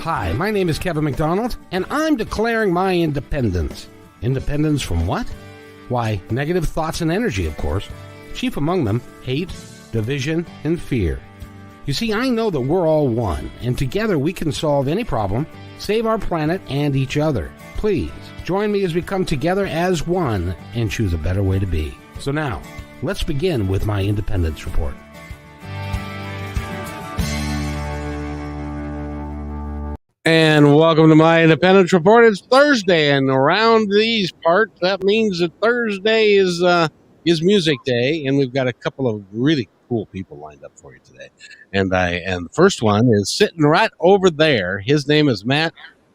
Hi, my name is Kevin McDonald, and I'm declaring my independence. Independence from what? Why, negative thoughts and energy, of course. Chief among them, hate, division, and fear. You see, I know that we're all one, and together we can solve any problem, save our planet and each other. Please, join me as we come together as one and choose a better way to be. So now, let's begin with my independence report. And welcome to my Independence Report. It's Thursday, and around these parts, that means that Thursday is Music Day, and we've got a couple of really cool people lined up for you today. And the first one is sitting right over there. His name is Matt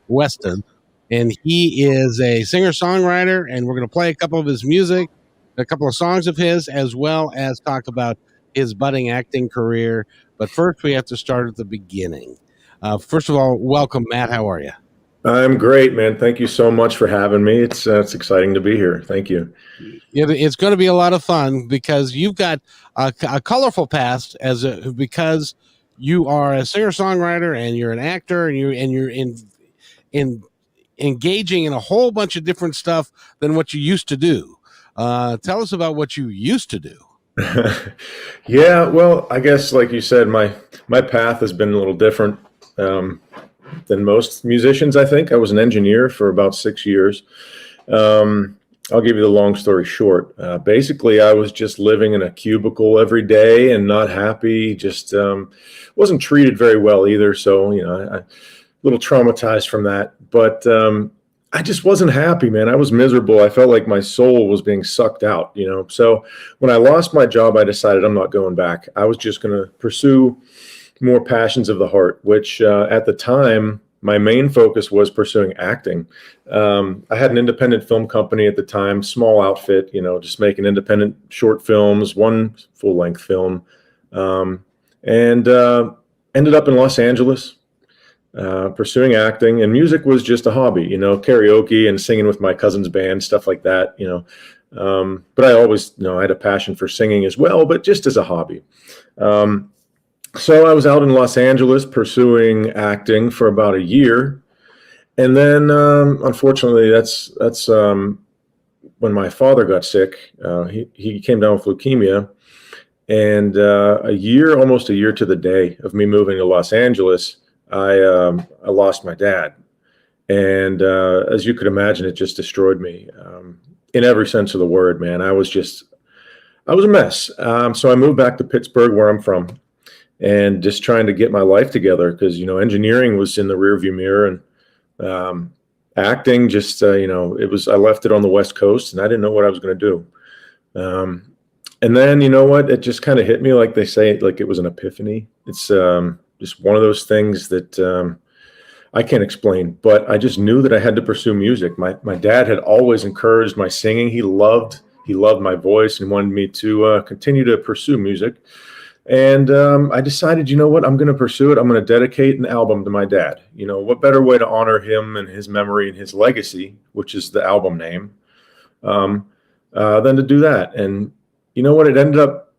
Westin, and he is a singer-songwriter, and we're going to play a couple of his music, a couple of songs of his, as well as talk about his budding acting career. But first, we have to start at the beginning. First of all, welcome, Matt. How are you? I'm great, man. Thank you so much for having me. It's exciting to be here. Thank you. It's going to be a lot of fun because you've got a colorful past because you are a singer-songwriter and you're an actor and you're engaging in a whole bunch of different stuff than what you used to do. Tell us about what you used to do. Yeah, well, I guess like you said, my path has been a little different than most musicians, I think. I was an engineer for about 6 years. I'll give you the long story short. Basically, I was just living in a cubicle every day and not happy, just wasn't treated very well either. So, I a little traumatized from that. But I just wasn't happy, man. I was miserable. I felt like my soul was being sucked out, So when I lost my job, I decided I'm not going back. I was just going to pursue more passions of the heart, which at the time, my main focus was pursuing acting. I had an independent film company at the time, small outfit, just making independent short films, one full-length film, and ended up in Los Angeles pursuing acting. And music was just a hobby, karaoke and singing with my cousin's band, stuff like that, But I always, I had a passion for singing as well, but just as a hobby. So I was out in Los Angeles pursuing acting for about a year. And then, unfortunately, that's when my father got sick. He came down with leukemia. And almost a year to the day of me moving to Los Angeles, I lost my dad. And as you could imagine, it just destroyed me in every sense of the word, man. I was a mess. So I moved back to Pittsburgh, where I'm from, and just trying to get my life together because, engineering was in the rearview mirror, and acting just, I left it on the West Coast and I didn't know what I was going to do. And then, it just kind of hit me, like they say, like it was an epiphany. It's just one of those things that I can't explain, but I just knew that I had to pursue music. My dad had always encouraged my singing. He loved my voice and wanted me to continue to pursue music. And I decided, I'm going to pursue it. I'm going to dedicate an album to my dad. What better way to honor him and his memory and his legacy, which is the album name, than to do that. And you know what? It ended up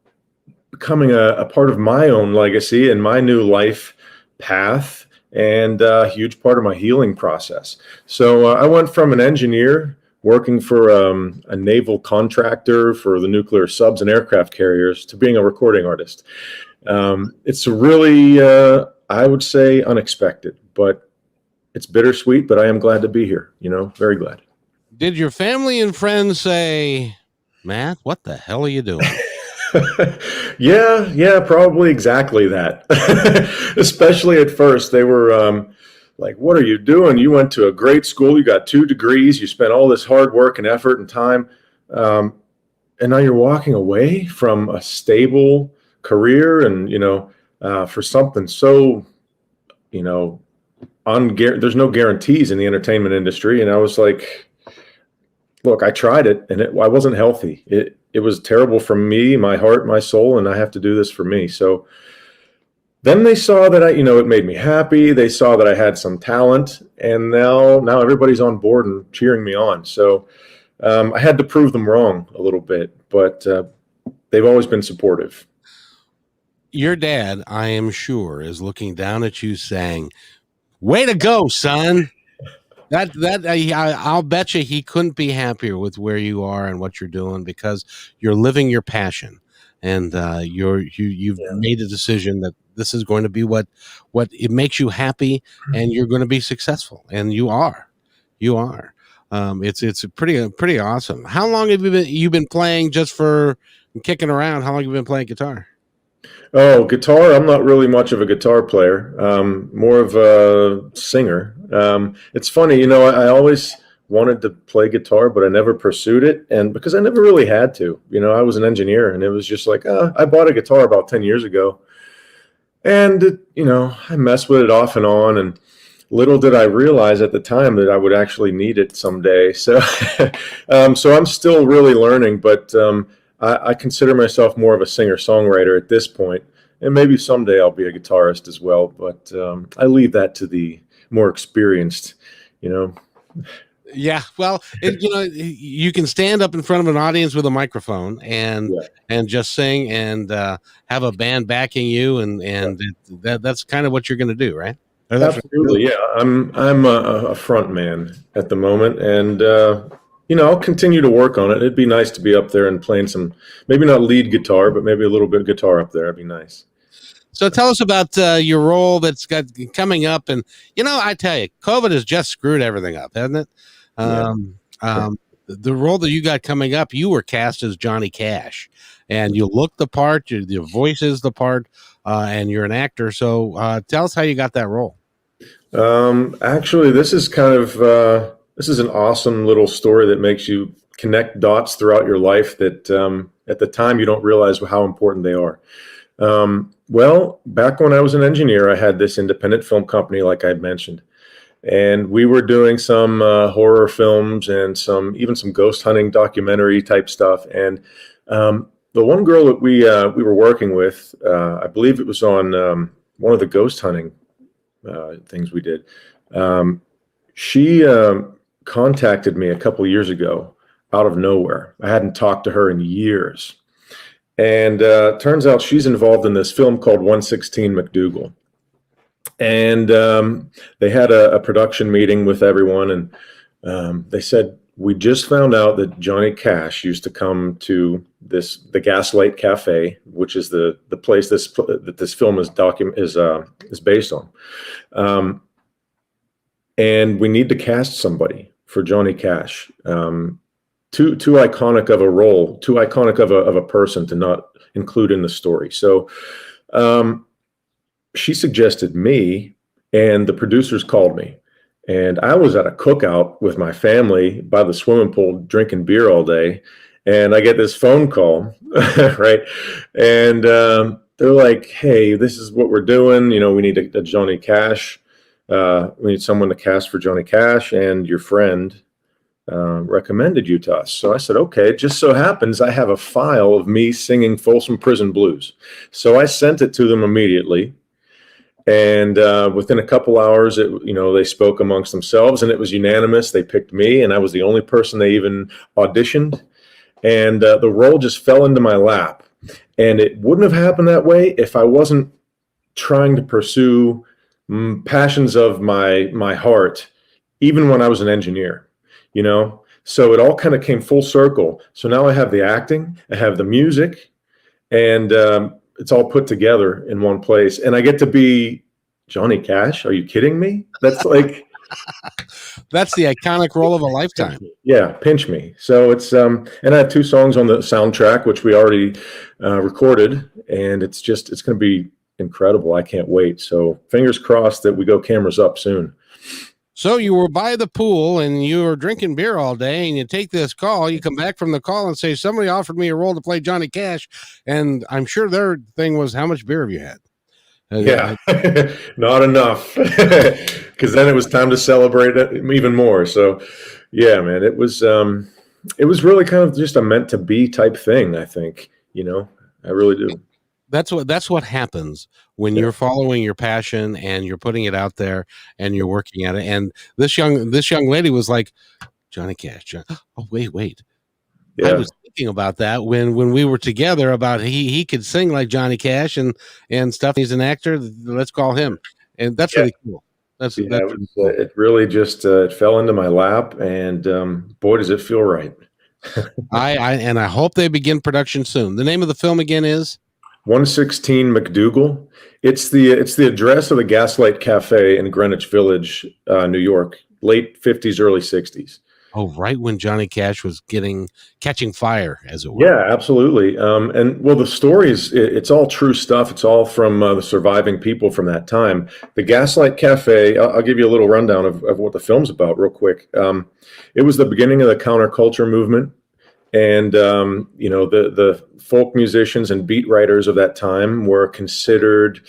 becoming a part of my own legacy and my new life path, and a huge part of my healing process. So I went from an engineer working for a naval contractor for the nuclear subs and aircraft carriers to being a recording artist. It's really, I would say, unexpected, but it's bittersweet, but I am glad to be here, very glad. Did your family and friends say, Matt, what the hell are you doing? Yeah, probably exactly that. Especially at first, they were like, what are you doing? You went to a great school. You got 2 degrees. You spent all this hard work and effort and time. And now you're walking away from a stable career and, for something so, there's no guarantees in the entertainment industry. And I was like, look, I tried it and I wasn't healthy. It was terrible for me, my heart, my soul, and I have to do this for me. So then they saw that it made me happy. They saw that I had some talent, and now everybody's on board and cheering me on. So I had to prove them wrong a little bit, but they've always been supportive. Your dad, I am sure, is looking down at you saying, Way to go, son. I'll bet you he couldn't be happier with where you are and what you're doing, because you're living your passion, and you've made a decision that this is going to be what it makes you happy, and you're going to be successful, and you are. It's pretty awesome. How long have you been playing, just for kicking around? How long have you been playing guitar? Oh, guitar. I'm not really much of a guitar player. More of a singer. It's funny, I always wanted to play guitar, but I never pursued it. And because I never really had to, I was an engineer, and it was just like, I bought a guitar about 10 years ago, and, I messed with it off and on. And little did I realize at the time that I would actually need it someday. So, so I'm still really learning, but, I consider myself more of a singer-songwriter at this point, and maybe someday I'll be a guitarist as well. But I leave that to the more experienced, Yeah, well, you can stand up in front of an audience with a microphone and just sing, and have a band backing you, and that's kind of what you're going to do, right? Absolutely, yeah. I'm a front man at the moment, and I'll continue to work on it. It'd be nice to be up there and playing some, maybe not lead guitar, but maybe a little bit of guitar up there. It'd be nice. So tell us about your role that's got coming up. And, I tell you, COVID has just screwed everything up, hasn't it? The role that you got coming up, you were cast as Johnny Cash, and you look the part, your voice is the part, and you're an actor. So tell us how you got that role. Actually, this is kind of, this is an awesome little story that makes you connect dots throughout your life that at the time you don't realize how important they are. Well, back when I was an engineer, I had this independent film company, like I mentioned, and we were doing some horror films and even some ghost hunting documentary type stuff. And the one girl that we were working with, I believe it was on one of the ghost hunting things we did. She contacted me a couple of years ago out of nowhere. I hadn't talked to her in years. And turns out she's involved in this film called 116 MacDougal. And they had a production meeting with everyone, and they said, we just found out that Johnny Cash used to come to the Gaslight Cafe, which is the place that this film is based on. And we need to cast somebody for Johnny Cash. Too iconic of a role, too iconic of a person to not include in the story. So she suggested me, and the producers called me. And I was at a cookout with my family by the swimming pool drinking beer all day. And I get this phone call, right? And they're like, hey, this is what we're doing. We need a Johnny Cash. We need someone to cast for Johnny Cash, and your friend recommended you to us. So I said, okay. It just so happens I have a file of me singing Folsom Prison Blues. So I sent it to them immediately. And within a couple hours, they spoke amongst themselves, and it was unanimous. They picked me, and I was the only person they even auditioned. And the role just fell into my lap. And it wouldn't have happened that way if I wasn't trying to pursue passions of my heart, even when I was an engineer, So it all kind of came full circle. So now I have the acting, I have the music, and it's all put together in one place. And I get to be Johnny Cash. Are you kidding me? That's like... That's the iconic role of a lifetime. Yeah, pinch me. So it's and I have 2 songs on the soundtrack, which we already recorded, and it's going to be incredible. I can't wait. So fingers crossed that we go cameras up soon. So you were by the pool and you were drinking beer all day, and you take this call, you come back from the call and say, somebody offered me a role to play Johnny Cash. And I'm sure their thing was, how much beer have you had? Yeah, not enough, because then it was time to celebrate it even more. So yeah, man, it was really kind of just a meant to be type thing. I think, I really do. That's what happens when you're following your passion and you're putting it out there and you're working at it. And this young lady was like, Johnny Cash. Oh, wait. Yeah. I was thinking about that when we were together, about he could sing like Johnny Cash and stuff. He's an actor. Let's call him. And that's really cool. That's Yeah, that's really cool. it really just it fell into my lap, and boy, does it feel right. I hope they begin production soon. The name of the film again is 116 MacDougal. It's the address of the Gaslight Cafe in Greenwich Village, New York, late 50s, early 60s. right when Johnny Cash was catching fire, as it were. Yeah, absolutely. And well, the story it's all true stuff. It's all from the surviving people from that time. The Gaslight Cafe, I'll give you a little rundown of what the film's about real quick. It was the beginning of the counterculture movement. And the folk musicians and beat writers of that time were considered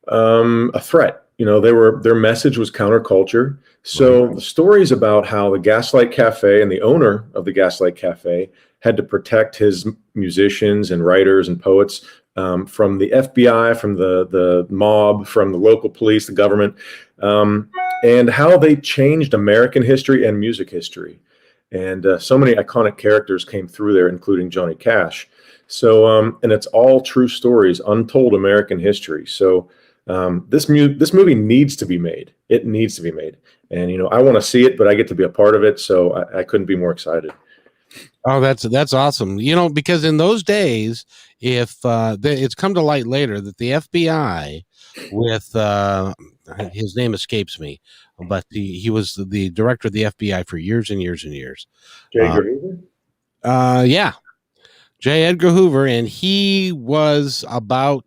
a threat. Their message was counterculture. So the story is about how the Gaslight Cafe and the owner of the Gaslight Cafe had to protect his musicians and writers and poets from the FBI, from the mob, from the local police, the government, and how they changed American history and music history. And so many iconic characters came through there, including Johnny Cash. So, and it's all true stories, untold American history. So, this movie needs to be made. It needs to be made. And I want to see it, but I get to be a part of it, so I couldn't be more excited. Oh, that's awesome. Because in those days, if it's come to light later that the FBI, with his name escapes me, but he was the director of the FBI for years and years and years. J. Edgar Hoover? Yeah, J. Edgar Hoover, and he was about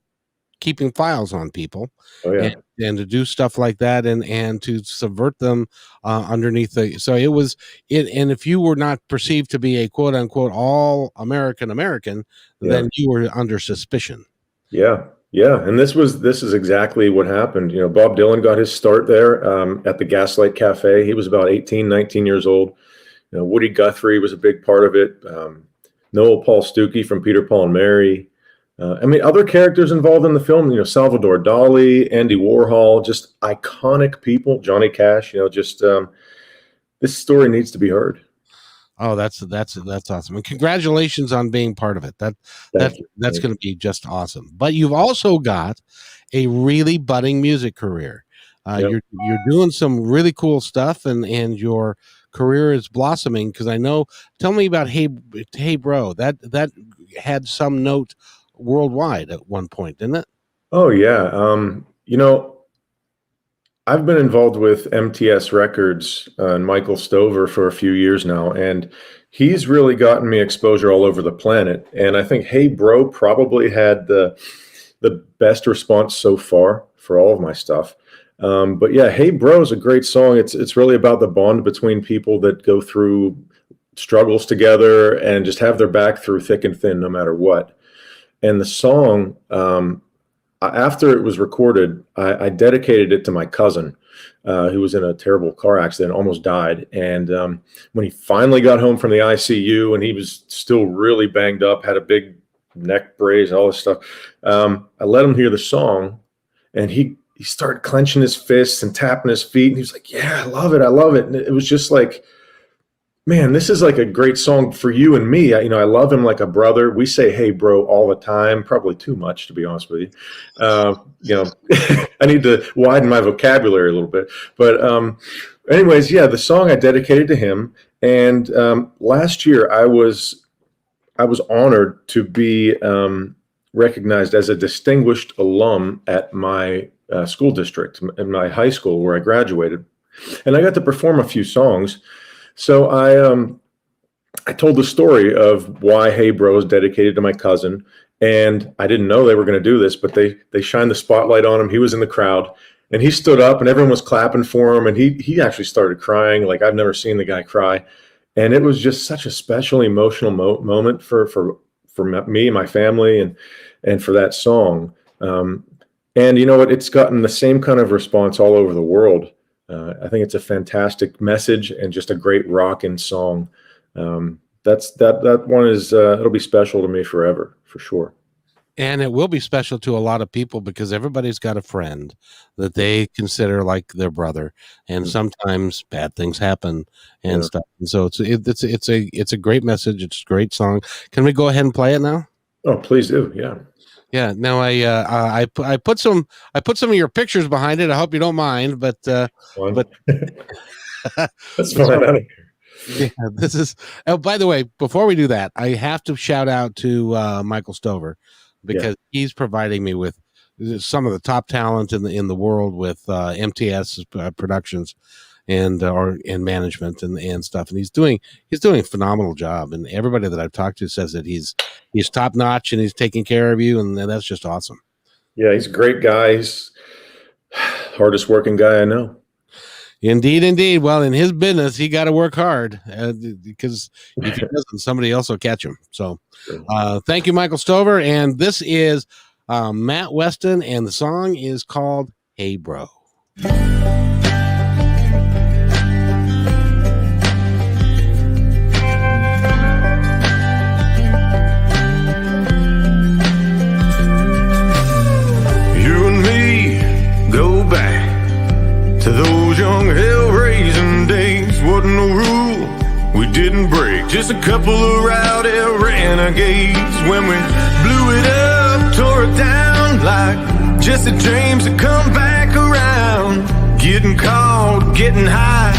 keeping files on people. Oh, yeah. And to do stuff like that and to subvert them underneath so it was it. And if you were not perceived to be a quote unquote all American, then you were under suspicion. Yeah. And this is exactly what happened. Bob Dylan got his start there at the Gaslight Cafe. He was about 18, 19 years old. Woody Guthrie was a big part of it. Noel Paul Stookey from Peter, Paul and Mary. Other characters involved in the film, Salvador Dali, Andy Warhol, just iconic people, Johnny Cash, this story needs to be heard. Oh, that's awesome. And congratulations on being part of it. That's going to be just awesome. But you've also got a really budding music career. You're doing some really cool stuff and your career is blossoming because I know, tell me about Hey Bro. That had some note worldwide at one point, didn't it? Oh yeah. I've been involved with MTS Records and Michael Stover for a few years now, and he's really gotten me exposure all over the planet. And I think Hey Bro probably had the best response so far for all of my stuff. But yeah, Hey Bro is a great song. It's really about the bond between people that go through struggles together and just have their back through thick and thin, no matter what. And the song, after it was recorded, I dedicated it to my cousin, who was in a terrible car accident, almost died. And when he finally got home from the ICU and he was still really banged up, had a big neck brace, all this stuff, I let him hear the song, and he started clenching his fists and tapping his feet. And he was like, yeah, I love it. I love it. And it was just like, man, this is like a great song for you and me. I love him like a brother. We say, hey, bro, all the time, probably too much, to be honest with you. I need to widen my vocabulary a little bit. But anyways, yeah, the song I dedicated to him. And last year I was honored to be recognized as a distinguished alum at my school district, in my high school where I graduated. And I got to perform a few songs. So I told the story of why Hey Bro is dedicated to my cousin, and I didn't know they were going to do this, but they shined the spotlight on him. He was in the crowd, and he stood up, and everyone was clapping for him, and he actually started crying like I've never seen the guy cry, and it was just such a special, emotional moment for me and my family, and for that song. And you know what? It's gotten the same kind of response all over the world. I think it's a fantastic message and just a great rockin' song. That one is it'll be special to me forever, for sure. And it will be special to a lot of people because everybody's got a friend that they consider like their brother, and sometimes bad things happen and stuff. And so it's a great message. It's a great song. Can we go ahead and play it now? Oh, please do. Yeah. Yeah. Now I put some of your pictures behind it. I hope you don't mind, but Fun. That's this fine. one, I don't care. yeah, this is. Oh, by the way, before we do that, I have to shout out to Michael Stover because he's providing me with some of the top talent in the world with MTS Productions and management and stuff, and he's doing a phenomenal job. And everybody that I've talked to says that he's top notch and he's taking care of you, and that's just awesome. Yeah, he's a great guy. He's hardest working guy I know. Indeed. Well, in his business, he got to work hard because if he doesn't, somebody else will catch him. So, thank you, Michael Stover. And this is Matt Westin, and the song is called "Hey Bro." You and me go back to those young hell-raising days. Wasn't no rule we didn't break, just a couple of rowdy renegades. When we blew it up, tore it down like Jesse James had come back around. Getting caught, getting high,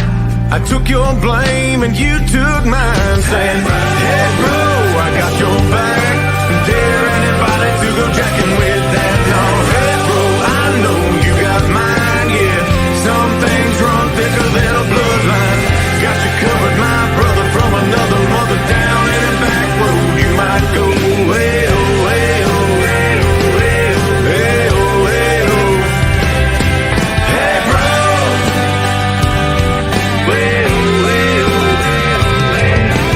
I took your blame and you took mine. Saying, hey bro, I got your back. Dare anybody to go jacking with that? No, hey bro, I know you got mine, yeah. Some things run thicker than a bloodline. Got you covered, my brother, from another mother. Down any back road you might go. Hey oh, hey oh, hey oh, hey oh, hey oh, hey oh. Hey bro, hey oh, hey oh, hey oh.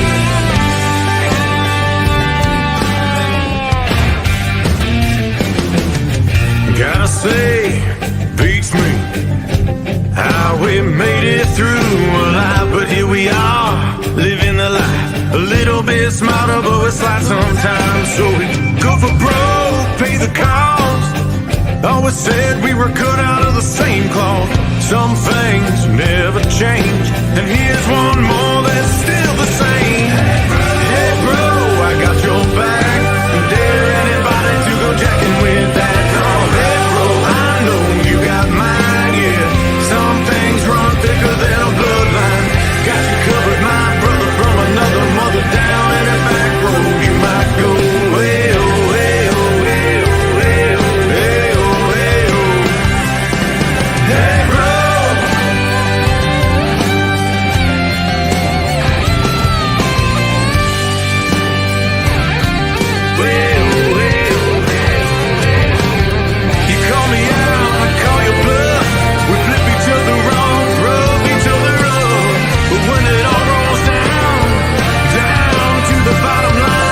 Gotta say, beats me how we made it through alive, but here we are, living the life. A little bit smarter, but we're slight sometimes. So we go for broke, pay the cost. Always said we were cut out of the same cloth. Some things never change, and here's one more that's still the same. Hey bro, I got your back. Dare anybody to go jacking with that? Oh, hey bro, I know you got mine, yeah. Some things run thicker than a bloodline. Got you covered, my brother, from another mother. Down any back road you might go. Hey oh, hey oh, hey oh, hey oh, hey oh, hey oh. Hey bro. Hey oh, hey oh, hey oh, hey oh. You call me out, I call you bluff. We flip each other off, rub each other up. But when it all rolls down, down to the bottom line.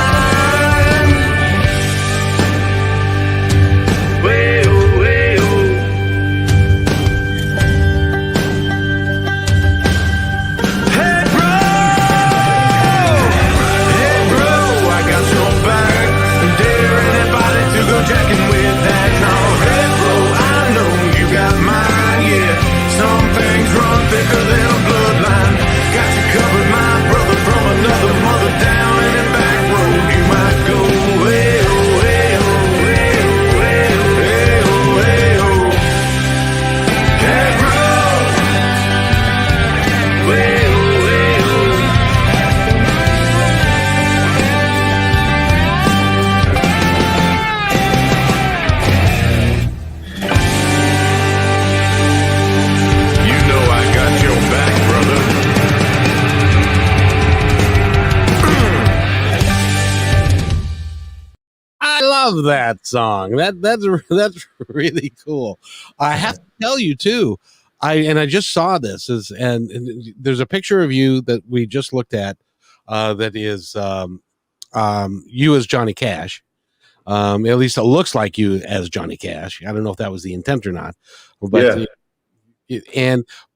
Way oh, way oh. Hey bro, I got your back. Dare anybody to go jacking with that? No, hey bro, I know you got mine, yeah. Some things run thicker than a bloodline. Got you covered, my brother, from another mother. Down any back road you might go. Hey oh, hey oh, hey oh, hey oh, hey oh, hey oh. Hey bro, hey oh, hey oh. You know I got your back, brother. I love that song. That's really cool. I have to tell you too. I just saw this and there's a picture of you that we just looked at that is you as Johnny Cash. At least it looks like you as Johnny Cash. I don't know if that was the intent or not, but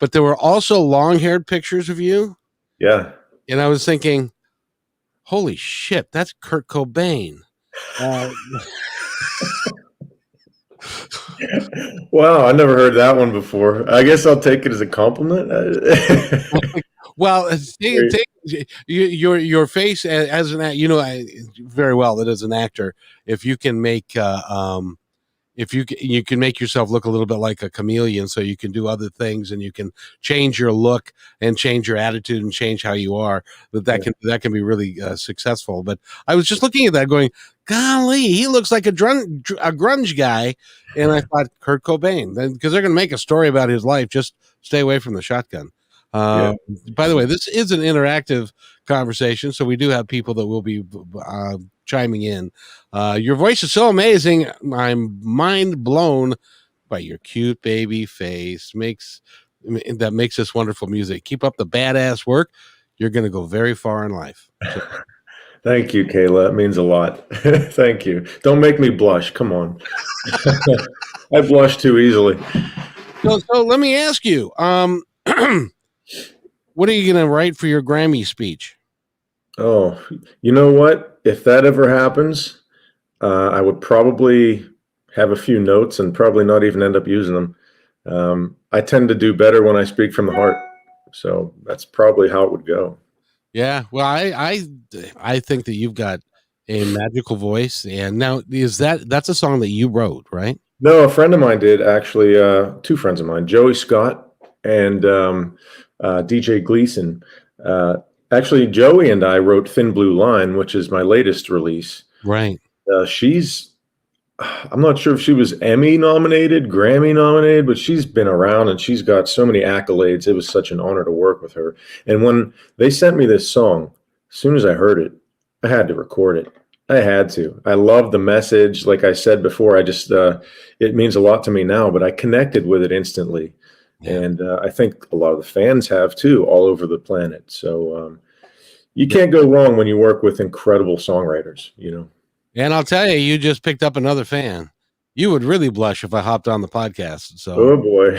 but there were also long-haired pictures of you. Yeah. And I was thinking, holy shit, that's Kurt Cobain. Wow, I never heard that one before. I guess I'll take it as a compliment. Well, take it your face as an very well that as an actor, if you can make if you can make yourself look a little bit like a chameleon, so you can do other things and you can change your look and change your attitude and change how you are, that can be really successful. But I was just looking at that going, golly, he looks like a grunge guy. And I thought Kurt Cobain, because they're going to make a story about his life. Just stay away from the shotgun. By the way, this is an interactive conversation, so we do have people that will be chiming in. Your voice is so amazing. I'm mind blown by your cute baby face. Makes this wonderful music. Keep up the badass work. You're going to go very far in life. So. Thank you, Kayla. That means a lot. Thank you. Don't make me blush. Come on. I blush too easily. So let me ask you, what are you going to write for your Grammy speech? Oh, you know what? If that ever happens, I would probably have a few notes and probably not even end up using them. I tend to do better when I speak from the heart. So that's probably how it would go. Yeah. Well, I think that you've got a magical voice. And now that's a song that you wrote, right? No, a friend of mine did, actually. Two friends of mine, Joey Scott and DJ Gleason. Actually, Joey and I wrote Thin Blue Line, which is my latest release. Right. I'm not sure if she was Emmy nominated, Grammy nominated, but she's been around and she's got so many accolades. It was such an honor to work with her. And when they sent me this song, as soon as I heard it, I had to record it. I had to. I love the message. Like I said before, it means a lot to me now, but I connected with it instantly. Yeah. And I think a lot of the fans have too, all over the planet. So you can't go wrong when you work with incredible songwriters, you know. And I'll tell you, you just picked up another fan. You would really blush if I hopped on the podcast. So, oh boy.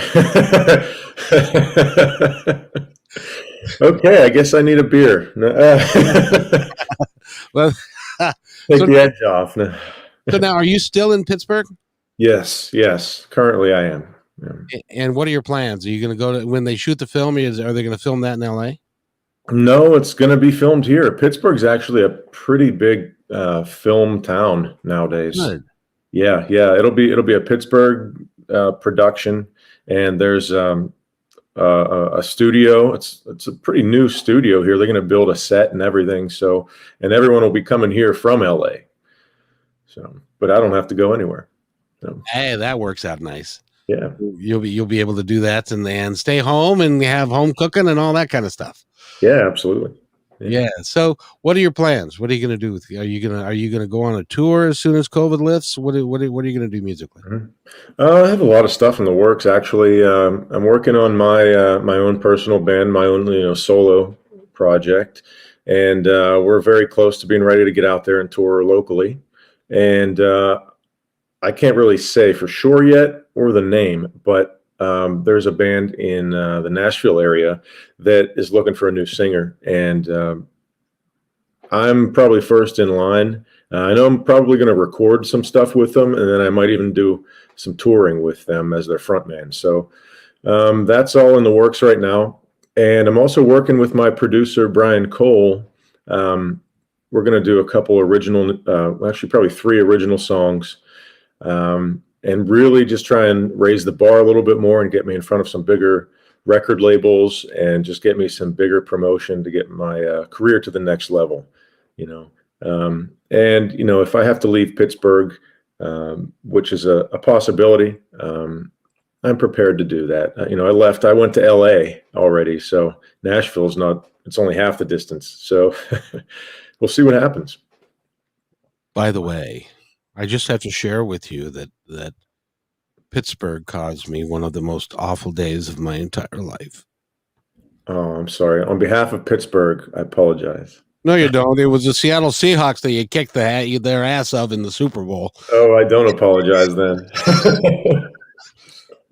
Okay, I guess I need a beer. Well, take the edge off. So now, are you still in Pittsburgh? Yes. Currently, I am. Yeah. And what are your plans? Are you going to go to when they shoot the film? Are they going to film that in LA? No, it's going to be filmed here. Pittsburgh's actually a pretty big film town nowadays. Good. Yeah. It'll be a Pittsburgh production, and there's a studio. It's a pretty new studio here. They're going to build a set and everything. So, and everyone will be coming here from LA. So, but I don't have to go anywhere. So. Hey, that works out nice. Yeah, you'll be able to do that and stay home and have home cooking and all that kind of stuff. Yeah, absolutely. Yeah. So, what are your plans? What are you going to do? Are you going to go on a tour as soon as COVID lifts? What are you going to do musically? Mm-hmm. I have a lot of stuff in the works. Actually, I'm working on my own personal band, my own solo project, and we're very close to being ready to get out there and tour locally. And I can't really say for sure yet or the name, but there's a band in the Nashville area that is looking for a new singer, and I'm probably first in line. I know I'm probably going to record some stuff with them, and then I might even do some touring with them as their frontman. So that's all in the works right now. And I'm also working with my producer, Brian Cole. We're going to do a couple original, actually probably 3 original songs, and really just try and raise the bar a little bit more and get me in front of some bigger record labels and just get me some bigger promotion to get my career to the next level, and if I have to leave Pittsburgh, which is a possibility, I'm prepared to do that. I went to LA already, so Nashville's it's only half the distance. So we'll see what happens. By the way, I just have to share with you that Pittsburgh caused me one of the most awful days of my entire life. Oh, I'm sorry. On behalf of Pittsburgh, I apologize. No, you don't. It was the Seattle Seahawks that you kicked their ass of in the Super Bowl. Oh, I don't apologize then.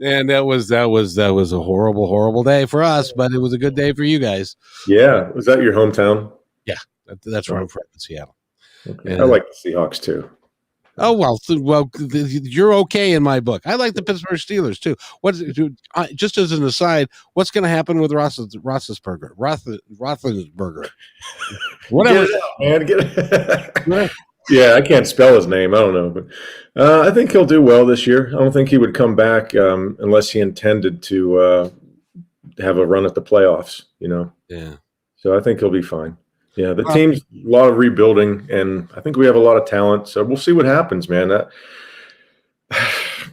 And that was a horrible, horrible day for us, but it was a good day for you guys. Yeah. Was that your hometown? Yeah, that's where I'm from, in Seattle. Okay. I like the Seahawks too. Oh well, you're okay in my book. I like the Pittsburgh Steelers too. Just as an aside, what's going to happen with Roethlisberger? Whatever. Get it out, man. Get it. Yeah, I can't spell his name. I don't know, but I think he'll do well this year. I don't think he would come back unless he intended to have a run at the playoffs. Yeah. So I think he'll be fine. Yeah, the team's a lot of rebuilding, and I think we have a lot of talent. So we'll see what happens, man. I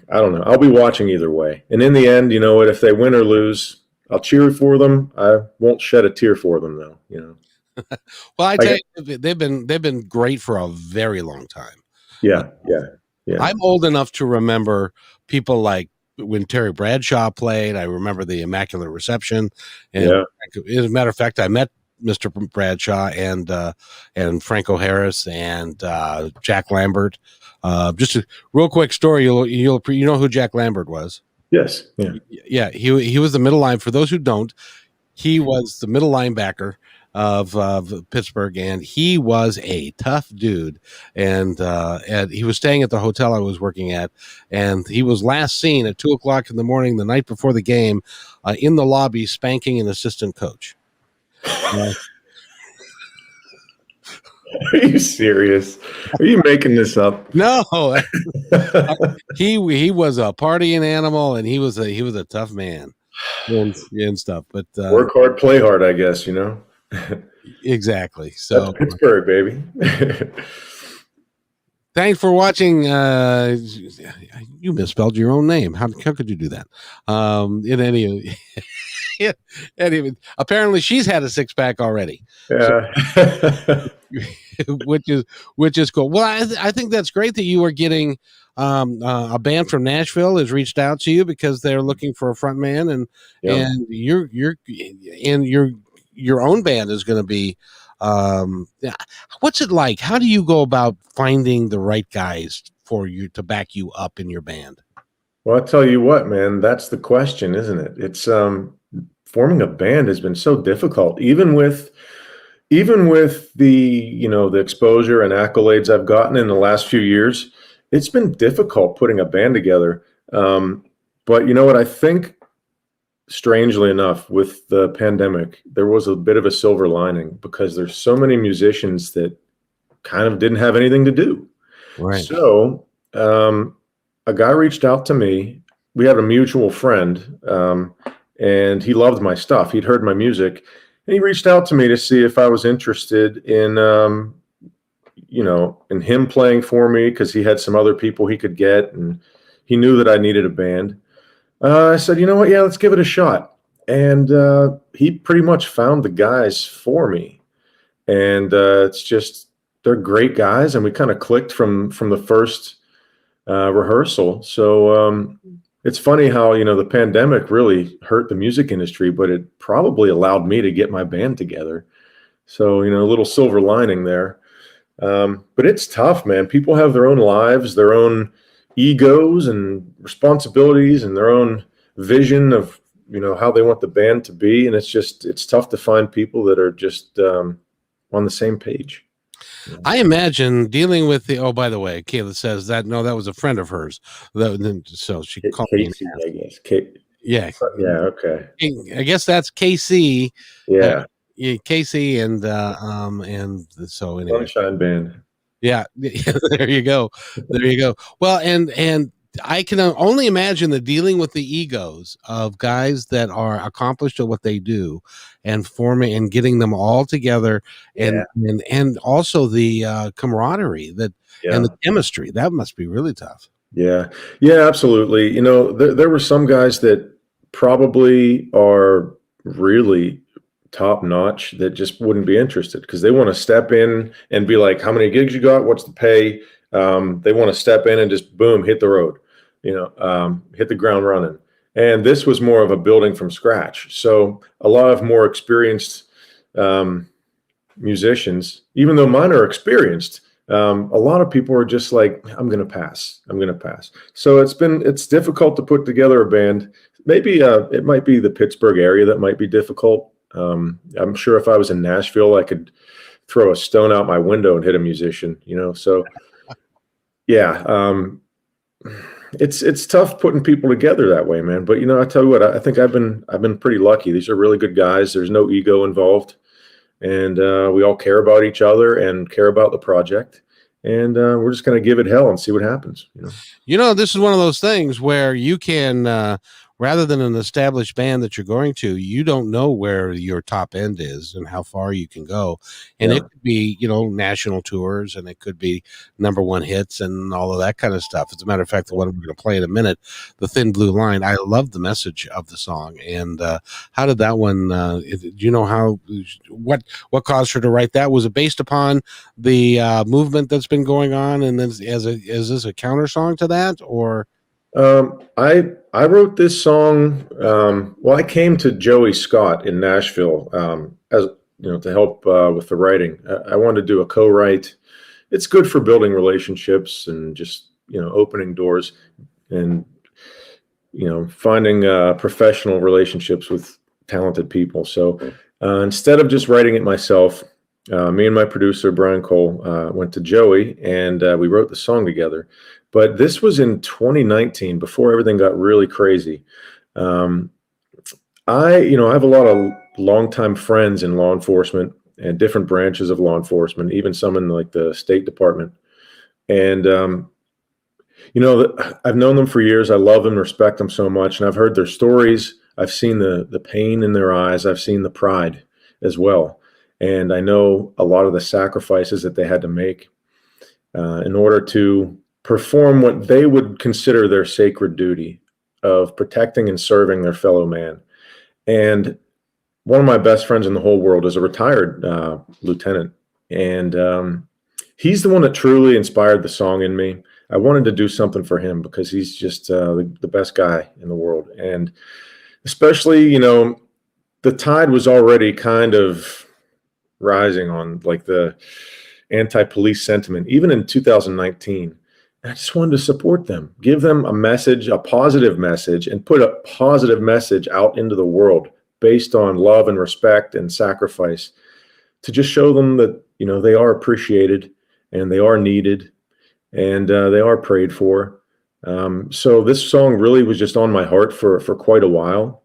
don't know. I'll be watching either way. And in the end, you know what? If they win or lose, I'll cheer for them. I won't shed a tear for them, though. Well, I tell you, they've been great for a very long time. Yeah. I'm old enough to remember people like when Terry Bradshaw played. I remember the Immaculate Reception. And as a matter of fact, I met Mr. Bradshaw and Franco Harris and Jack Lambert. Just a real quick story. You know who Jack Lambert was? Yes. Yeah. He was the middle line. For those who don't, he was the middle linebacker of Pittsburgh, and he was a tough dude. And he was staying at the hotel I was working at, and he was last seen at 2:00 in the morning the night before the game in the lobby spanking an assistant coach. Are you serious? Are you making this up? No, he was a partying animal, and he was a tough man and stuff. But work hard, play hard, I guess. Exactly. So that's Pittsburgh, baby. Thanks for watching. You misspelled your own name. How could you do that? Apparently she's had a 6-pack already. Yeah. which is cool. Well, I think that's great that you are getting a band from Nashville has reached out to you because they're looking for a front man, and your own band is going to be what's it like? How do you go about finding the right guys for you to back you up in your band? Well, I'll tell you what, man, that's the question, isn't it? It's forming a band has been so difficult, even with the the exposure and accolades I've gotten in the last few years. It's been difficult putting a band together. But you know what? I think, strangely enough, with the pandemic, there was a bit of a silver lining because there's so many musicians that kind of didn't have anything to do. Right. So a guy reached out to me. We had a mutual friend, and he loved my stuff. He'd heard my music, and he reached out to me to see if I was interested in, in him playing for me because he had some other people he could get, and he knew that I needed a band. I said, you know what? Yeah, let's give it a shot. And he pretty much found the guys for me. And it's just, they're great guys. And we kind of clicked from the first rehearsal. So it's funny how, the pandemic really hurt the music industry, but it probably allowed me to get my band together. So, a little silver lining there. But it's tough, man. People have their own lives, their own egos and responsibilities and their own vision of how they want the band to be, and it's tough to find people that are just on the same page. I imagine dealing with by the way, Kayla says that was a friend of hers, so she called Casey, me, I guess. Okay, I guess that's KC. Casey and so anyway. Sunshine Band. Yeah, there you go. Well, and I can only imagine the dealing with the egos of guys that are accomplished at what they do, and forming and getting them all together, and also the camaraderie and the chemistry. That must be really tough. Yeah, absolutely. There were some guys that probably are really top notch that just wouldn't be interested because they want to step in and be like, how many gigs you got? What's the pay? They want to step in and just boom, hit the road, hit the ground running. And this was more of a building from scratch. So a lot of more experienced musicians, even though mine are experienced, a lot of people are just like, I'm going to pass. So it's difficult to put together a band. Maybe it might be the Pittsburgh area that might be difficult. I'm sure if I was in Nashville, I could throw a stone out my window and hit a musician, so yeah, it's tough putting people together that way, man. But I tell you what, I think I've been pretty lucky. These are really good guys. There's no ego involved, and we all care about each other and care about the project. And we're just going to give it hell and see what happens. This is one of those things where you can, rather than an established band that you're going to, you don't know where your top end is and how far you can go. And it could be, national tours, and it could be #1 hits and all of that kind of stuff. As a matter of fact, the one we're going to play in a minute, The Thin Blue Line, I love the message of the song. And how did that one, do you know what caused her to write that? Was it based upon the movement that's been going on? And then is this a counter song to that, or? I wrote this song. Well, I came to Joey Scott in Nashville as to help with the writing. I wanted to do a co-write. It's good for building relationships and just opening doors and finding professional relationships with talented people. So instead of just writing it myself, me and my producer Brian Cole went to Joey and we wrote the song together. But this was in 2019, before everything got really crazy. I have a lot of longtime friends in law enforcement and different branches of law enforcement, even some in like the State Department. And, I've known them for years. I love them, respect them so much. And I've heard their stories. I've seen the pain in their eyes. I've seen the pride as well. And I know a lot of the sacrifices that they had to make in order to perform what they would consider their sacred duty of protecting and serving their fellow man. And one of my best friends in the whole world is a retired lieutenant. And he's the one that truly inspired the song in me. I wanted to do something for him because he's just the best guy in the world. And especially, the tide was already kind of rising on like the anti-police sentiment, even in 2019. I just wanted to support them, give them a message, a positive message, and put a positive message out into the world based on love and respect and sacrifice to just show them that, they are appreciated and they are needed and they are prayed for. So this song really was just on my heart for quite a while.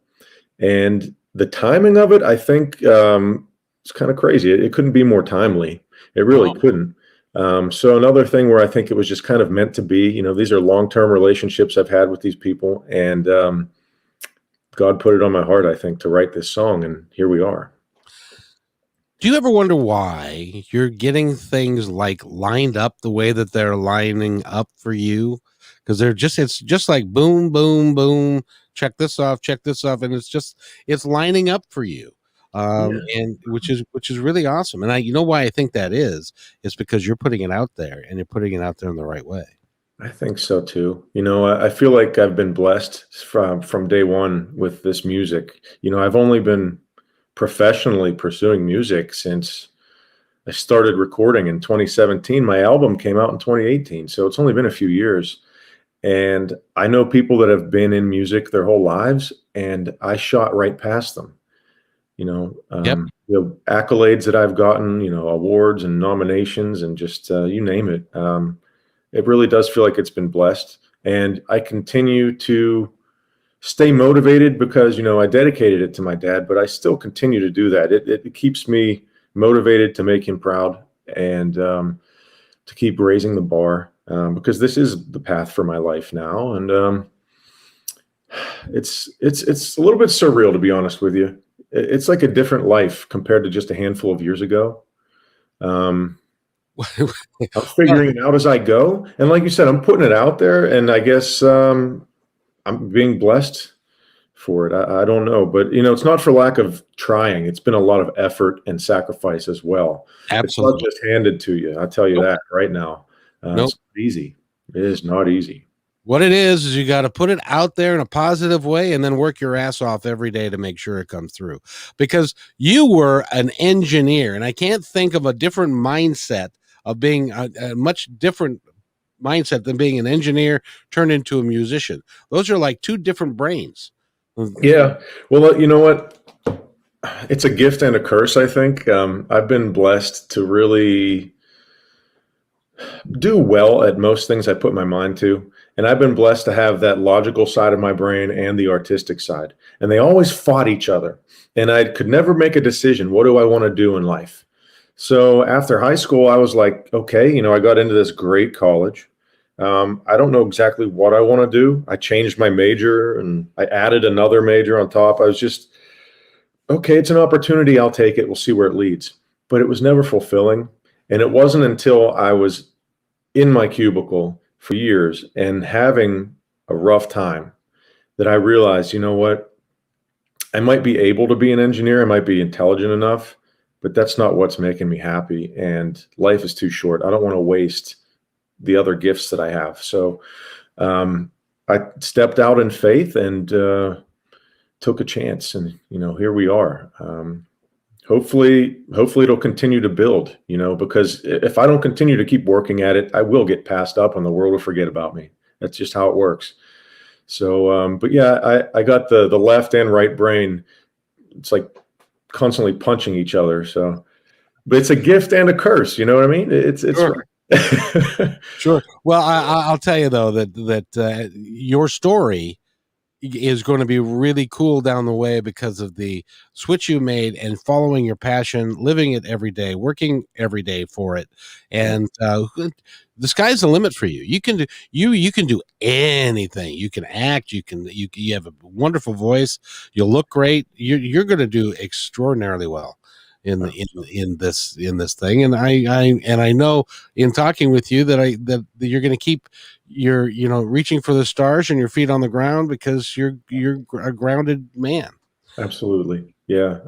And the timing of it, I think, it's kind of crazy. It couldn't be more timely. It really couldn't. So another thing where I think it was just kind of meant to be, these are long-term relationships I've had with these people, and God put it on my heart, I think, to write this song, and here we are. Do you ever wonder why you're getting things like lined up the way that they're lining up for you? Because it's just like boom, boom, boom, check this off, and it's lining up for you. And which is really awesome. And why I think that is because you're putting it out there and you're putting it out there in the right way. I think so too. I feel like I've been blessed from day one with this music. I've only been professionally pursuing music since I started recording in 2017. My album came out in 2018. So it's only been a few years. And I know people that have been in music their whole lives, and I shot right past them. The accolades that I've gotten, awards and nominations and just you name it. It really does feel like it's been blessed. And I continue to stay motivated because, I dedicated it to my dad, but I still continue to do that. It keeps me motivated to make him proud and to keep raising the bar because this is the path for my life now. And it's a little bit surreal, to be honest with you. It's like a different life compared to just a handful of years ago. I'm figuring it out as I go. And like you said, I'm putting it out there, and I guess I'm being blessed for it. I don't know, but it's not for lack of trying. It's been a lot of effort and sacrifice as well. Absolutely. It's not just handed to you. I'll tell you that right now. It's not easy. It is not easy. What it is you got to put it out there in a positive way and then work your ass off every day to make sure it comes through. Because you were an engineer, and I can't think of a different mindset of being a much different mindset than being an engineer turned into a musician. Those are like two different brains. Yeah. Well, you know what? It's a gift and a curse, I think. I've been blessed to really do well at most things I put my mind to. And I've been blessed to have that logical side of my brain and the artistic side. And they always fought each other. And I could never make a decision. What do I want to do in life? So after high school, I was like, okay, I got into this great college. I don't know exactly what I want to do. I changed my major and I added another major on top. I was just, okay, it's an opportunity. I'll take it. We'll see where it leads. But it was never fulfilling. And it wasn't until I was in my cubicle for years and having a rough time that I realized, you know what? I might be able to be an engineer. I might be intelligent enough, but that's not what's making me happy. And life is too short. I don't want to waste the other gifts that I have. So I stepped out in faith and took a chance. And, here we are. Hopefully it'll continue to build, because if I don't continue to keep working at it, I will get passed up and the world will forget about me. That's just how it works. So, but yeah, I got the left and right brain. It's like constantly punching each other. So, but it's a gift and a curse. You know what I mean? It's Sure. Sure. Well, I'll tell you though that your story is going to be really cool down the way because of the switch you made and following your passion, living it every day, working every day for it, and the sky's the limit for you. You can do you can do anything. You can act. You have a wonderful voice. You look great. You're going to do extraordinarily well in this thing. And I know in talking with you that you're going to keep your reaching for the stars and your feet on the ground because you're a grounded man. Absolutely. Yeah.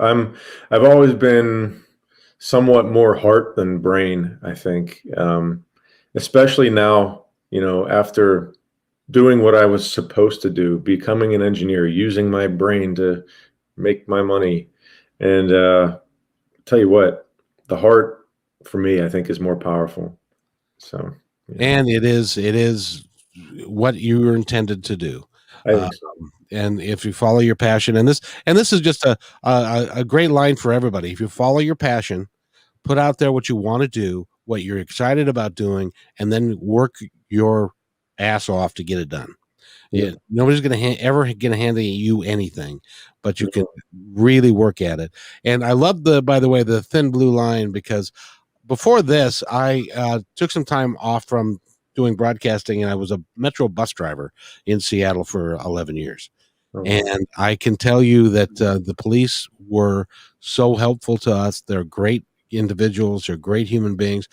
I've always been somewhat more heart than brain, I think. Especially now, after doing what I was supposed to do, becoming an engineer, using my brain to make my money. And tell you what, the heart for me, I think, is more powerful. So, and it is what you were intended to do. I think so. And if you follow your passion, and this is just a great line for everybody. If you follow your passion, put out there what you want to do, what you're excited about doing, and then work your ass off to get it done. Yeah, nobody's going to ever going to hand you anything, but you can really work at it. And I love by the way, the thin blue line, because before this, I took some time off from doing broadcasting, and I was a Metro bus driver in Seattle for 11 years. And I can tell you that the police were so helpful to us. They're great individuals. They're great human beings.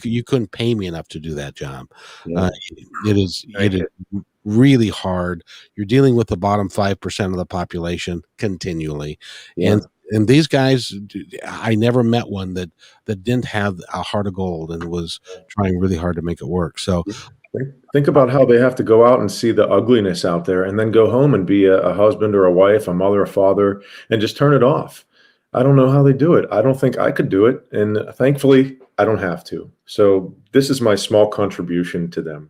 You couldn't pay me enough to do that job. It is really hard. You're dealing with the bottom 5% of the population continually. And these guys, I never met one that didn't have a heart of gold and was trying really hard to make it work. So think about how they have to go out and see the ugliness out there and then go home and be a husband or a wife, a mother, a father, and just turn it off. I don't know how they do it. I don't think I could do it. And thankfully, I don't have to. So this is my small contribution to them,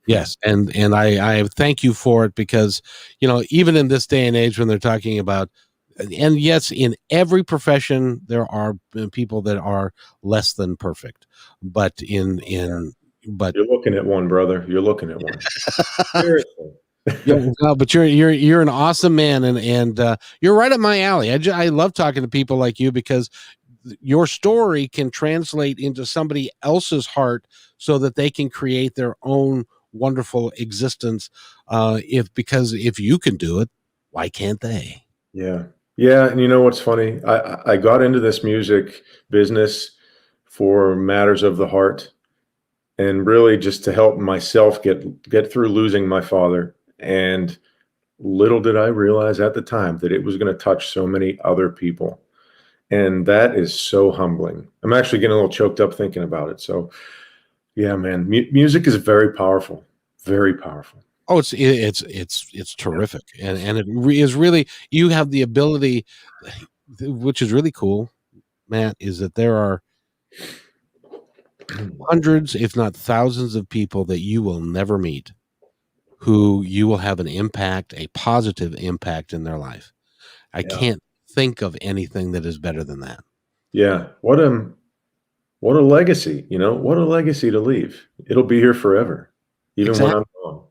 Yes. And I thank you for it because, even in this day and age when they're talking about, and yes, in every profession, there are people that are less than perfect, but but you're looking at one, brother. You're looking at one. Seriously. No, but you're an awesome man, and you're right up my alley. I love talking to people like you because your story can translate into somebody else's heart so that they can create their own wonderful existence. Because if you can do it, why can't they? Yeah. And you know what's funny? I got into this music business for matters of the heart, and really just to help myself get through losing my father. And little did I realize at the time that it was going to touch so many other people. And that is so humbling. I'm actually getting a little choked up thinking about it. So yeah, man, music is very powerful, very powerful. Oh, it's terrific. And it is really, you have the ability, which is really cool, Matt, is that there are hundreds, if not thousands of people that you will never meet who you will have an impact, a positive impact in their life. I can't think of anything that is better than that. Yeah. what a legacy, what a legacy to leave. It'll be here forever, even when I'm gone.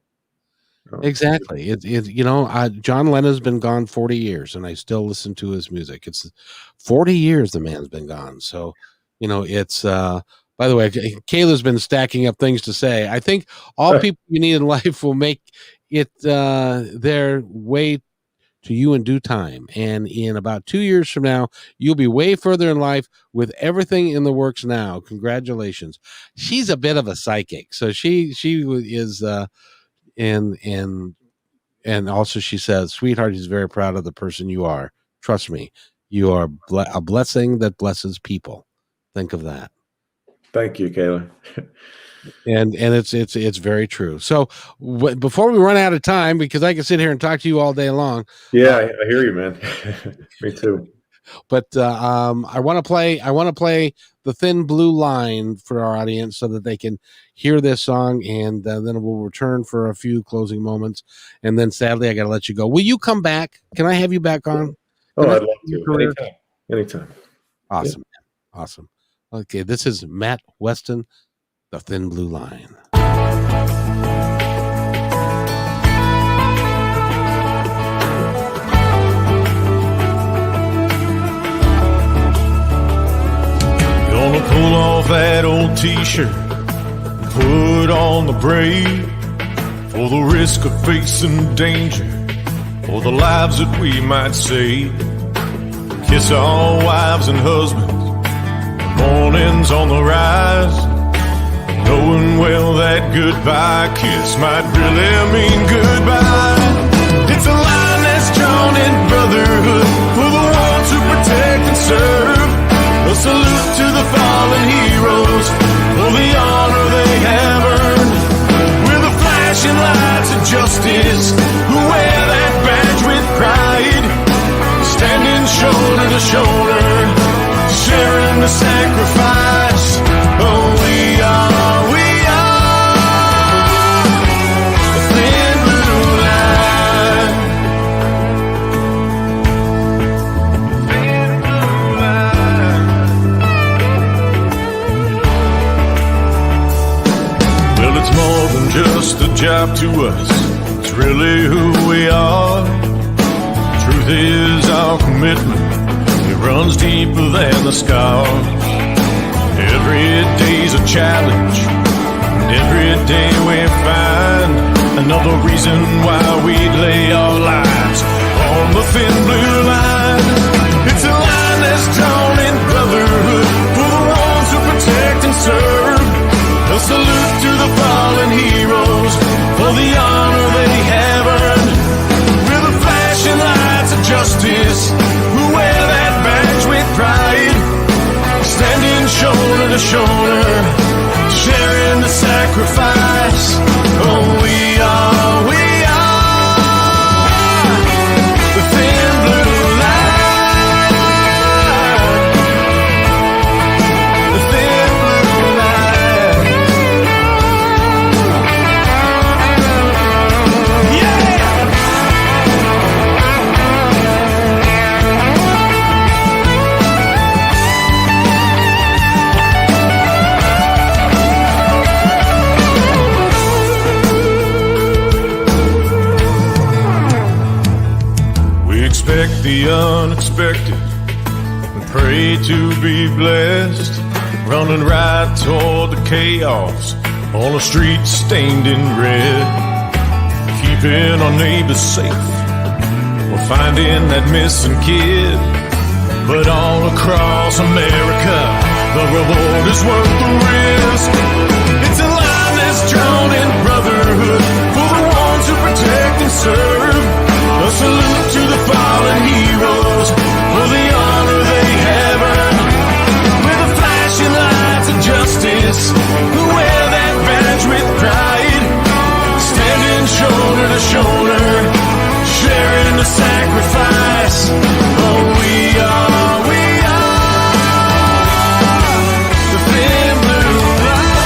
Exactly. John Lennon's been gone 40 years, and I still listen to his music. It's 40 years the man's been gone. So, it's, by the way, Kayla's been stacking up things to say. I think all people you need in life will make it their way to you in due time. And in about 2 years from now, you'll be way further in life with everything in the works now. Congratulations. She's a bit of a psychic. So she is, and also she says, sweetheart, he's very proud of the person you are. Trust me, you are a blessing that blesses people. Think of that. Thank you, Kayla. And it's very true. So before we run out of time, because I can sit here and talk to you all day long. Yeah, I hear you, man. Me too. But I want to play the Thin Blue Line for our audience so that they can hear this song, and then we'll return for a few closing moments. And then sadly, I got to let you go. Will you come back? Can I have you back on? Oh, I'd love to. Anytime. Awesome. Yeah. Awesome. Okay, this is Matt Westin, The Thin Blue Line. Gonna pull off that old t-shirt, put on the braid, for the risk of facing danger, for the lives that we might save. Kiss our wives and husbands, mornings on the rise, knowing well that goodbye kiss might really mean goodbye. It's a line that's drawn in brotherhood for the ones who protect and serve. A salute to the fallen heroes for the honor they have earned. We're the flashing lights of justice who wear that badge with pride, standing shoulder to shoulder, sharing the sacrifice. Oh, we are the thin blue line. Thin blue line. Well, it's more than just a job to us. It's really who we are. Truth is our commitment. It runs deeper than the scars. Every day's a challenge, and every day we find another reason why we'd lay our lives on the thin blue line. It's a line that's drawn in brotherhood for the ones who protect and serve. A salute to the fallen heroes for the honor they have earned. We're the flashing lights of justice who wear that badge with pride, standing shoulder to shoulder, sharing the sacrifice. Oh, we are the thin blue line. The thin blue line. Yeah! Expect the unexpected and pray to be blessed, running right toward the chaos on a street stained in red, keeping our neighbors safe. We're finding that missing kid, but all across America the reward is worth the risk. It's a line that's drawn in brotherhood for the ones who protect and serve. A salute to the fallen heroes for the honor they have earned. We're the flashing lights of justice who wear that badge with pride, standing shoulder to shoulder, sharing the sacrifice. Oh, we are the thin blue line.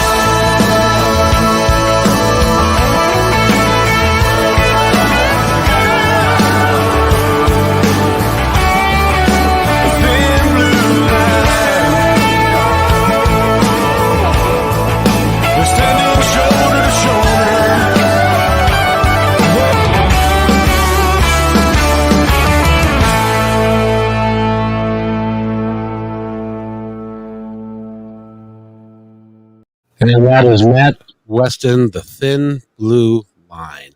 And that is Matt Westin, The Thin Blue Line.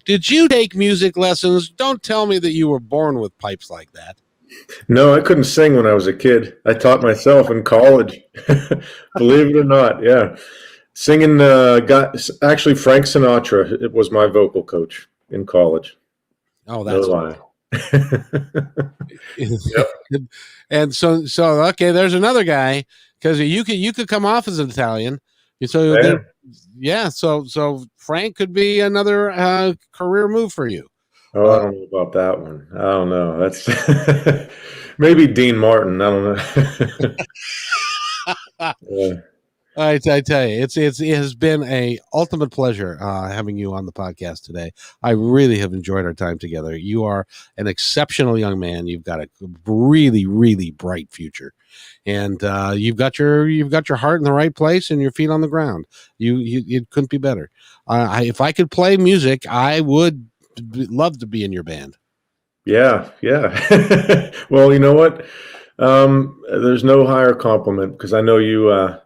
Did you take music lessons? Don't tell me that you were born with pipes like that. No, I couldn't sing when I was a kid. I taught myself in college. Believe it or not, yeah. Singing, actually Frank Sinatra. It was my vocal coach in college. Oh, that's no lie. Yep. And so okay, there's another guy, because you could come off as an Italian. So so Frank could be another career move for you. Oh, I don't know about that one. I don't know. That's maybe Dean Martin. I don't know. Yeah. I tell you, it has been a ultimate pleasure having you on the podcast today. I really have enjoyed our time together. You are an exceptional young man. You've got a really, really bright future, and you've got your heart in the right place and your feet on the ground. It couldn't be better. If I could play music, I would love to be in your band. Yeah. Well, you know what? There's no higher compliment, because I know you.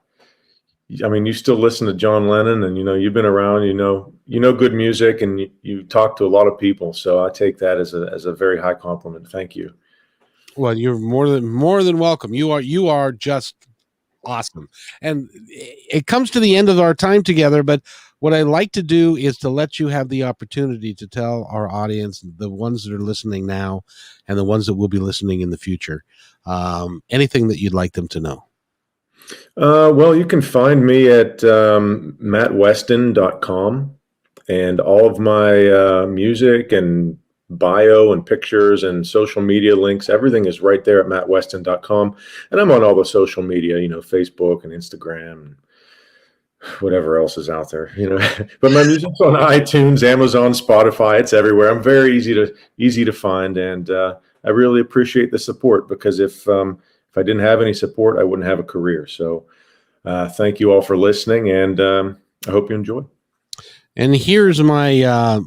I mean, you still listen to John Lennon, and you've been around. You know good music, and you talk to a lot of people. So I take that as a very high compliment. Thank you. Well, you're more than welcome. You are just awesome. And it comes to the end of our time together, but what I like to do is to let you have the opportunity to tell our audience, the ones that are listening now and the ones that will be listening in the future, anything that you'd like them to know. Well, you can find me at mattwestin.com, and all of my music and bio and pictures and social media links, everything is right there at mattwestin.com. And I'm on all the social media, Facebook and Instagram and whatever else is out there, but my music's on iTunes, Amazon, Spotify. It's everywhere. I'm very easy to find. And I really appreciate the support, because if I didn't have any support, I wouldn't have a career. So thank you all for listening, and I hope you enjoy. And here's my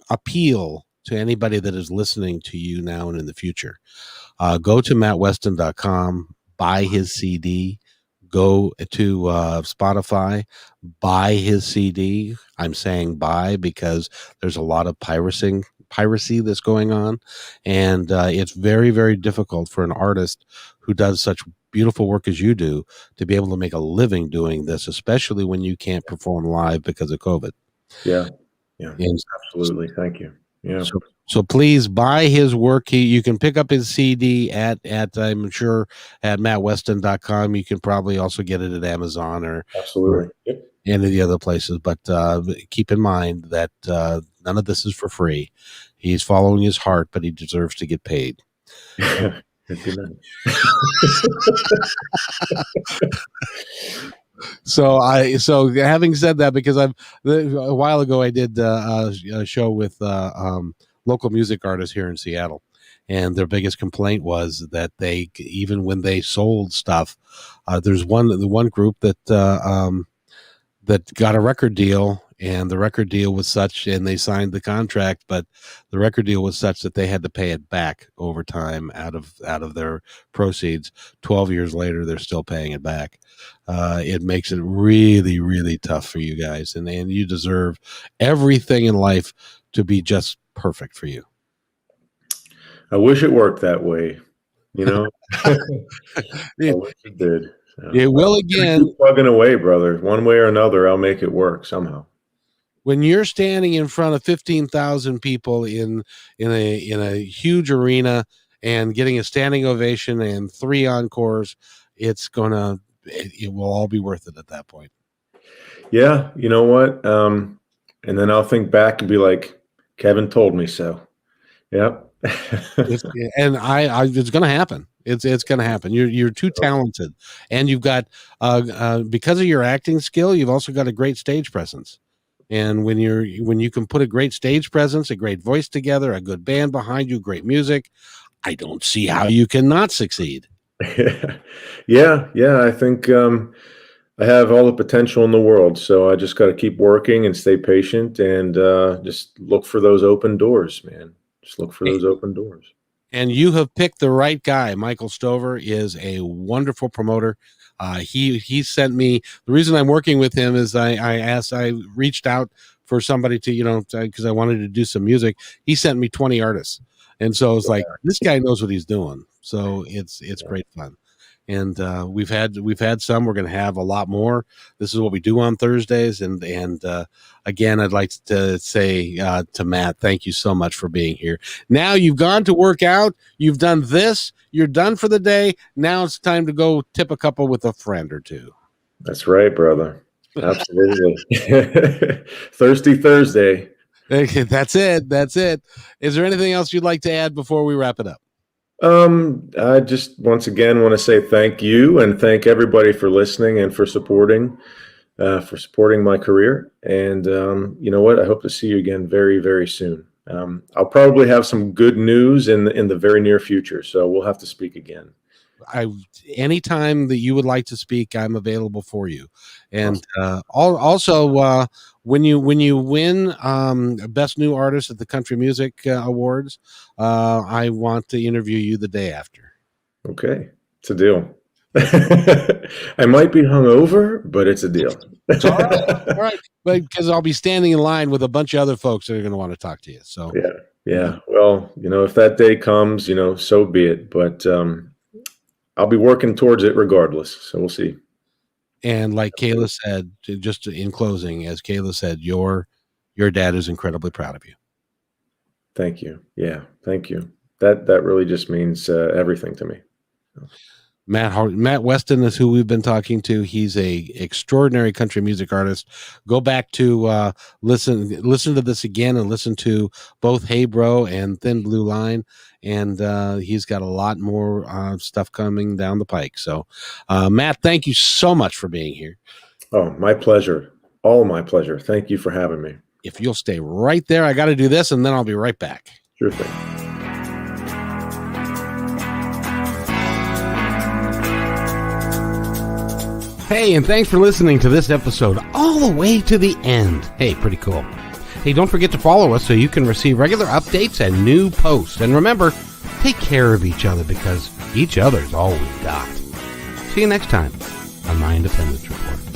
appeal to anybody that is listening to you now and in the future. Go to mattwestin.com, buy his CD, go to Spotify, buy his CD. I'm saying buy because there's a lot of piracy that's going on, and it's very, very difficult for an artist who does such beautiful work as you do to be able to make a living doing this, especially when you can't perform live because of COVID. Yeah, absolutely. Thank you. Yeah. So please buy his work. You can pick up his CD at I'm sure at mattwestin.com. You can probably also get it at Amazon or absolutely any of the other places. But keep in mind that none of this is for free. He's following his heart, but he deserves to get paid. So having said that, because a while ago I did a show with local music artists here in Seattle, and their biggest complaint was that they, even when they sold stuff, there's one group that got a record deal, and the record deal was such, and they signed the contract, but the record deal was such that they had to pay it back over time out of their proceeds. 12 years later, they're still paying it back. It makes it really, really tough for you guys, and you deserve everything in life to be just perfect for you. I wish it worked that way, I wish it did. So, it will again. Keep plugging away, brother. One way or another, I'll make it work somehow. When you're standing in front of 15,000 people in a huge arena and getting a standing ovation and 3 encores, it will all be worth it at that point. Yeah, you know what? And then I'll think back and be like, Kevin told me so. Yep. It's going to happen. It's going to happen. You're too talented, and you've got because of your acting skill, you've also got a great stage presence. And when you can put a great stage presence, a great voice together, a good band behind you, great music, I don't see how you cannot succeed. Yeah. I think I have all the potential in the world, so I just got to keep working and stay patient, and just look for those open doors, man. Just look for those open doors. And you have picked the right guy. Michael Stover is a wonderful promoter. He sent me, the reason I'm working with him is I reached out for somebody to, because I wanted to do some music. He sent me 20 artists. And so it's like, this guy knows what he's doing. So it's great fun. And we've had some. We're going to have a lot more. This is what we do on Thursdays. And again, I'd like to say to Matt, thank you so much for being here. Now you've gone to work out. You've done this. You're done for the day. Now it's time to go tip a couple with a friend or two. That's right, brother. Absolutely. Thirsty Thursday. That's it. That's it. Is there anything else you'd like to add before we wrap it up? I just once again want to say thank you and thank everybody for listening and for supporting my career. And you know what? I hope to see you again very, very soon. I'll probably have some good news in the very near future, so we'll have to speak again. Anytime that you would like to speak, I'm available for you. And also, when you win Best New Artist at the Country Music Awards, I want to interview you the day after. Okay, it's a deal. I might be hungover, but it's a deal. It's all right. But because I'll be standing in line with a bunch of other folks that are going to want to talk to you. So yeah. Well, if that day comes, so be it. But I'll be working towards it regardless. So we'll see. And like Kayla said, just in closing, as Kayla said, your dad is incredibly proud of you. Thank you. Yeah, thank you. That really just means everything to me. Matt Westin is who we've been talking to. He's a extraordinary country music artist. Go back to listen to this again and listen to both Hey Bro and Thin Blue Line. And he's got a lot more stuff coming down the pike. So, Matt, thank you so much for being here. Oh, my pleasure. All my pleasure. Thank you for having me. If you'll stay right there, I got to do this, and then I'll be right back. Sure thing. Hey, and thanks for listening to this episode all the way to the end. Hey, pretty cool. Hey, don't forget to follow us so you can receive regular updates and new posts. And remember, take care of each other because each other's all we've got. See you next time on My Independence Report.